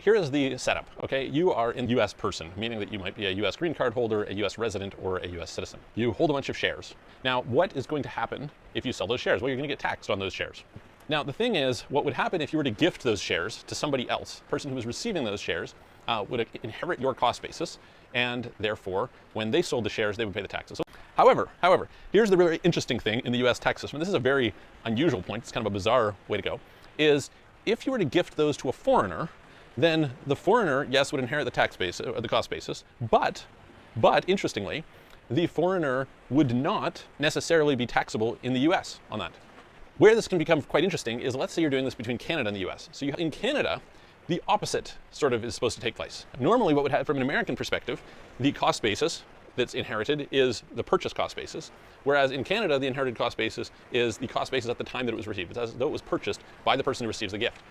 here is the setup, okay? You are a US person, meaning that you might be a US green card holder, a US resident, or a US citizen. You hold a bunch of shares. Now, what is going to happen if you sell those shares? Well, you're going to get taxed on those shares. Now, the thing is, what would happen if you were to gift those shares to somebody else? The person who was receiving those shares would inherit your cost basis, and therefore, when they sold the shares, they would pay the taxes. However, here's the really interesting thing in the US tax system. This is a very unusual point. It's kind of a bizarre way to go, is if you were to gift those to a foreigner, then the foreigner, yes, would inherit the tax base, or the cost basis, but interestingly, the foreigner would not necessarily be taxable in the US on that. Where this can become quite interesting is, let's say you're doing this between Canada and the US. So in Canada, the opposite sort of is supposed to take place. Normally what would happen from an American perspective, the cost basis that's inherited is the purchase cost basis, whereas in Canada, the inherited cost basis is the cost basis at the time that it was received. It's as though it was purchased by the person who receives the gift.